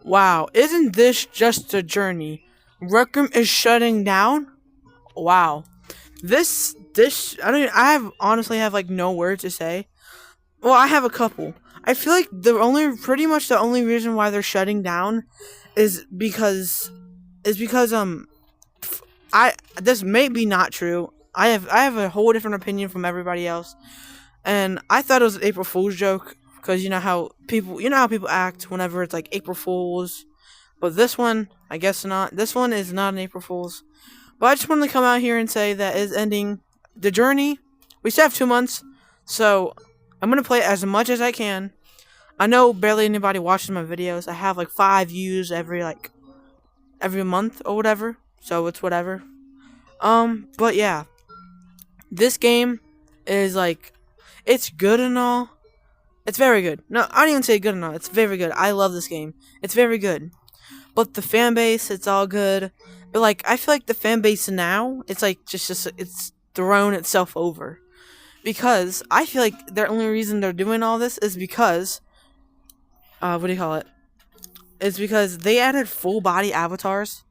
Wow, isn't this just a journey? Rec Room is shutting down? Wow. I don't I have honestly have like no words to say. Well, I have a couple. I feel like pretty much the only reason why they're shutting down is because I this may be not true. I have a whole different opinion from everybody else, and I thought it was an April Fool's joke because you know how people act whenever it's like April Fools, but this one I guess not. This one is not an April Fool's. But I just wanted to come out here and say that is ending the journey. We still have 2 months, so I'm gonna play as much as I can. I know barely anybody watches my videos. I have like 5 views every month or whatever, so it's whatever. But yeah, this game is like, it's good and all. It's very good. No, I don't even say good and all. It's very good. I love this game. It's very good. But the fan base, it's all good. But like, I feel like the fan base now, it's like just it's thrown itself over. Because I feel like the only reason they're doing all this is because, what do you call it? Is because they added full body avatars.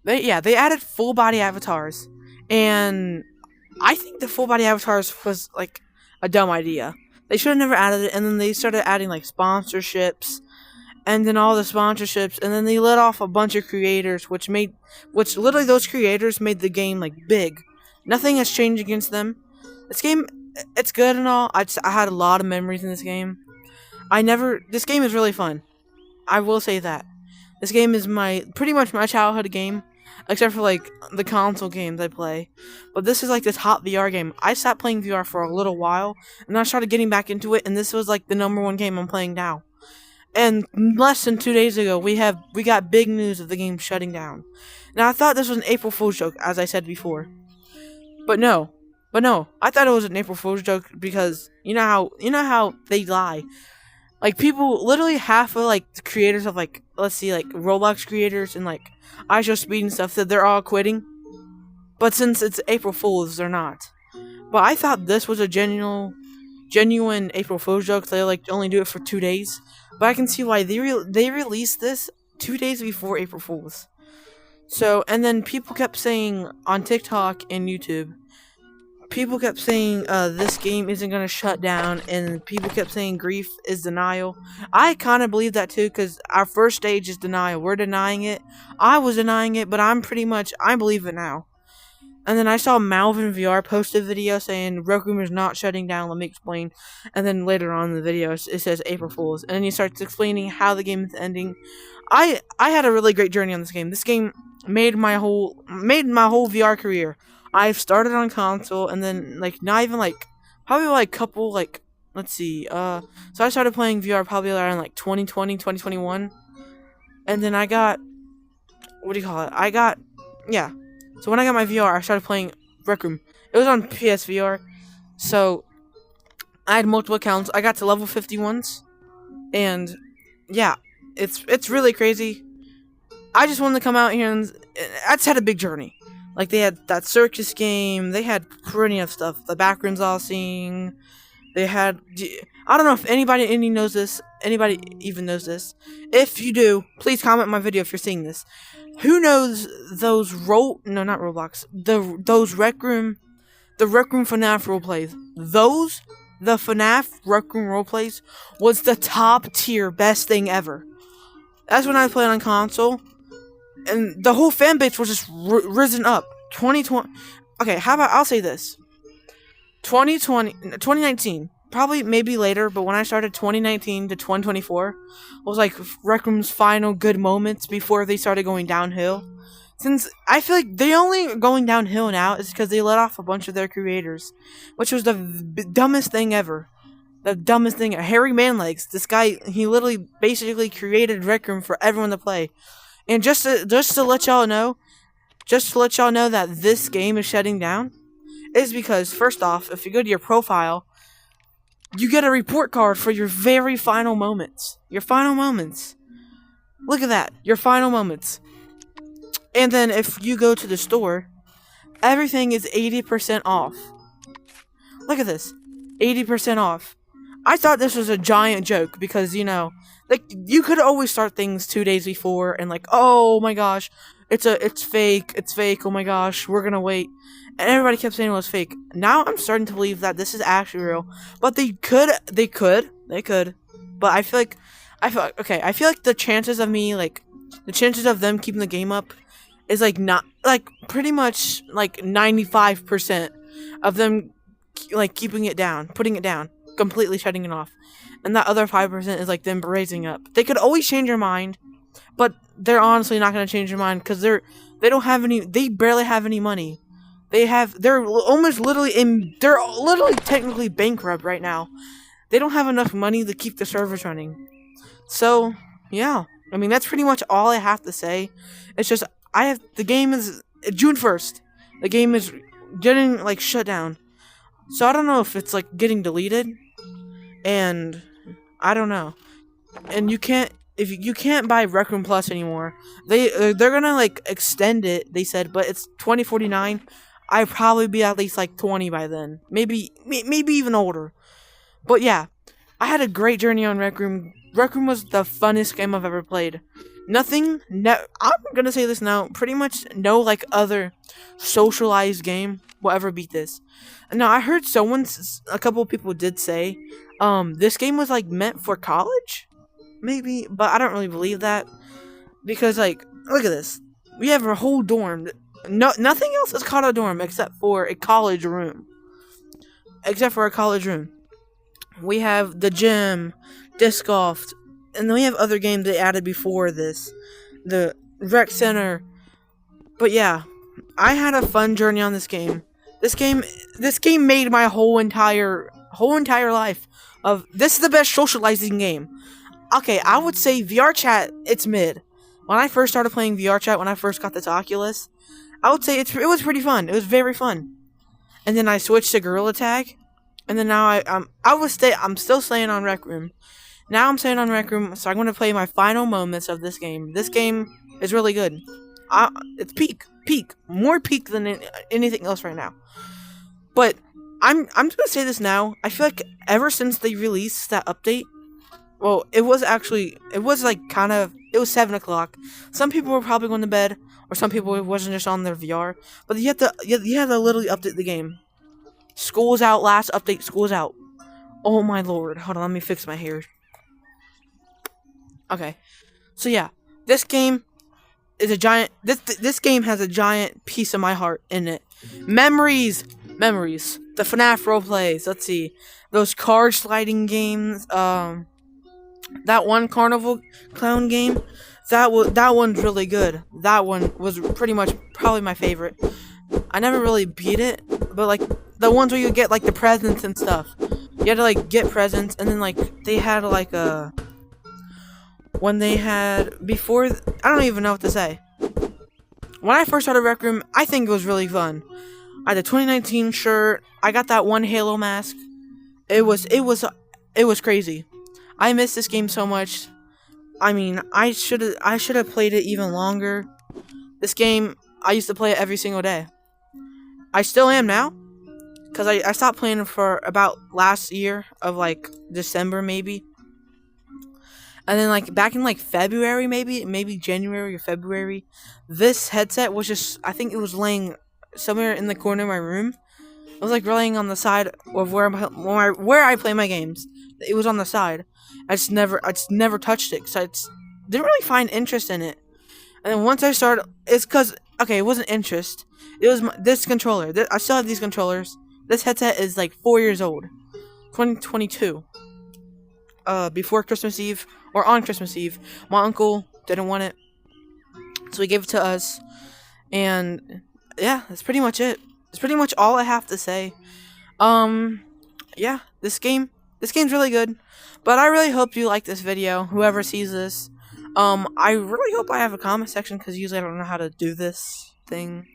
They added full body avatars, and I think the full body avatars was like a dumb idea. They should have never added it, and then they started adding like sponsorships, and then all the sponsorships, and then they let off a bunch of creators, which literally those creators made the game like big. Nothing has changed against them. This game, it's good and all. I had a lot of memories in this game. This game is really fun. I will say that. This game is pretty much my childhood game, except for like the console games I play. But this is like this hot VR game. I stopped playing VR for a little while, and I started getting back into it, and this was like the #1 game I'm playing now. And less than 2 days ago, we got big news of the game shutting down. Now I thought this was an April Fool's joke, as I said before. But no, I thought it was an April Fool's joke because you know how they lie. Like people, literally half of like the creators of like, let's see, like Roblox creators and like iShowSpeed and stuff, that they're all quitting. But since it's April Fool's, they're not. But I thought this was a genuine April Fool's joke. They like only do it for 2 days. But I can see why they released this 2 days before April Fool's. So, and then people kept saying on TikTok and YouTube, people kept saying this game isn't going to shut down, and people kept saying grief is denial. I kind of believe that too, because our first stage is denial. We're denying it. I was denying it, but I believe it now. And then I saw Malvin VR post a video saying Rec Room is not shutting down, let me explain. And then later on in the video it says April Fools, and then he starts explaining how the game is ending. I had a really great journey on this game. This game made my whole VR career. I've started on console, and then like not even like probably like couple like, let's see, so I started playing VR probably around like 2020, 2021. And then I got, what do you call it? Yeah. So when I got my VR, I started playing Rec Room. It was on PSVR. So I had multiple accounts. I got to level 50 once. And yeah, it's really crazy. I just wanted to come out here, and I just had a big journey. Like, they had that circus game. They had plenty of stuff. The Backrooms all seeing. They had, I don't know if anybody even knows this. If you do, please comment my video if you're seeing this. Who knows those not Roblox. Those Rec Room, the Rec Room FNAF roleplays. The FNAF Rec Room roleplays was the top tier best thing ever. That's when I played on console. And the whole fan base was just risen up. 2020. Okay, how about I'll say this. 2019. Probably maybe later, but when I started 2019 to 2024 was like Rec Room's final good moments before they started going downhill. Since I feel like they only going downhill now is because they let off a bunch of their creators, which was the dumbest thing ever. The dumbest thing. Harry Manlegs, this guy, he literally basically created Rec Room for everyone to play. And just to let y'all know that this game is shutting down, is because, first off, if you go to your profile, you get a report card for your very final moments. Your final moments. Look at that. Your final moments. And then if you go to the store, everything is 80% off. Look at this. 80% off. I thought this was a giant joke because, like, you could always start things 2 days before and like, oh my gosh, it's fake, oh my gosh, we're gonna wait. And everybody kept saying it was fake. Now I'm starting to believe that this is actually real. But they could. But I feel like the chances of them keeping the game up is like not like pretty much like 95% of them like keeping it down, putting it down, completely shutting it off. And that other 5% is like them raising up. They could always change their mind, but they're honestly not going to change their mind because they barely have any money. They're literally technically bankrupt right now. They don't have enough money to keep the servers running. So, yeah. I mean, that's pretty much all I have to say. It's just, the game is, June 1st. The game is getting, like, shut down. So I don't know if it's, like, getting deleted. And, I don't know. And you can't buy Rec Room Plus anymore. They're gonna, like, extend it, they said, but it's $20.49. I'd probably be at least, like, 20 by then. Maybe even older. But yeah, I had a great journey on Rec Room. Rec Room was the funnest game I've ever played. I'm gonna say this now, pretty much no, like, other socialized game will ever beat this. Now, I heard a couple of people did say, this game was, like, meant for college? Maybe, but I don't really believe that. Because, like, look at this. We have a whole dorm. Nothing else is called a dorm except for a college room. We have the gym, disc golf, and then we have other games they added before this. The rec center. But yeah, I had a fun journey on this game. This game made my whole entire life this is the best socializing game. Okay, I would say VR chat, it's mid. When I first started playing VR chat, when I first got this Oculus, I would say it was pretty fun. It was very fun. And then I switched to Gorilla Tag. And then now I'm still staying on Rec Room. Now I'm staying on Rec Room, so I'm going to play my final moments of this game. This game is really good. It's peak. More peak than anything else right now. But I'm just going to say this now. I feel like ever since they released that update, well, it was 7 o'clock. Some people were probably going to bed, or some people wasn't just on their VR. But you had to literally update the game. School's out, last update, school's out. Oh my lord. Hold on, let me fix my hair. Okay. So yeah, this game is a giant, this game has a giant piece of my heart in it. Memories. The FNAF roleplays, let's see. Those card sliding games, that one Carnival Clown game, that one's really good. That one was pretty much probably my favorite. I never really beat it, but like the ones where you get like the presents and stuff. You had to like get presents, and then like they had like I don't even know what to say. When I first started Rec Room, I think it was really fun. I had the 2019 shirt. I got that one Halo mask. It was crazy. I miss this game so much. I mean, I should have played it even longer. This game, I used to play it every single day. I still am now, because I stopped playing it for about last year of like December maybe. And then like back in like February maybe January or February, this headset was just, I think it was laying somewhere in the corner of my room. It was like laying on the side of where I play my games. It was on the side. I just never touched it because I didn't really find interest in it. And then once I started, it's because, okay, it wasn't interest. It was this controller. I still have these controllers. This headset is like 4 years old. 2022. Before Christmas Eve, or on Christmas Eve. My uncle didn't want it, so he gave it to us. And yeah, that's pretty much it. That's pretty much all I have to say. Yeah, this game's really good. But I really hope you like this video, whoever sees this. I really hope I have a comment section, because usually I don't know how to do this thing.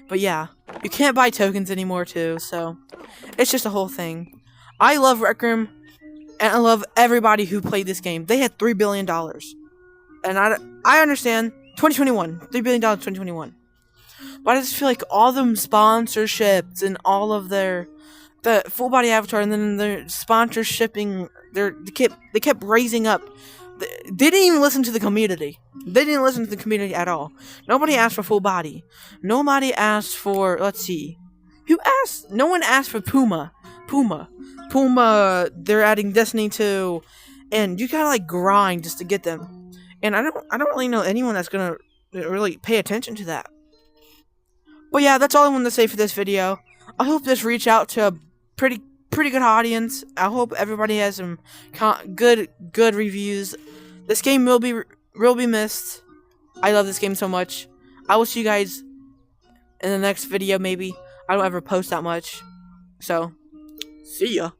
But yeah, you can't buy tokens anymore too, so it's just a whole thing. I love Rec Room, and I love everybody who played this game. They had $3 billion. And I understand, 2021, $3 billion 2021. But I just feel like all them sponsorships and all of their the full body avatar, and then they're sponsorshipping. They kept raising up. They didn't even listen to the community. They didn't listen to the community at all. Nobody asked for full body. Nobody asked for, let's see, who asked? No one asked for Puma. They're adding Destiny 2, and you gotta like grind just to get them. And I don't really know anyone that's gonna really pay attention to that. But yeah, that's all I wanted to say for this video. I hope this reached out to a pretty good audience. I hope everybody has some good reviews. This game will be missed. I love this game so much. I will see you guys in the next video. Maybe I don't ever post that much, so see ya.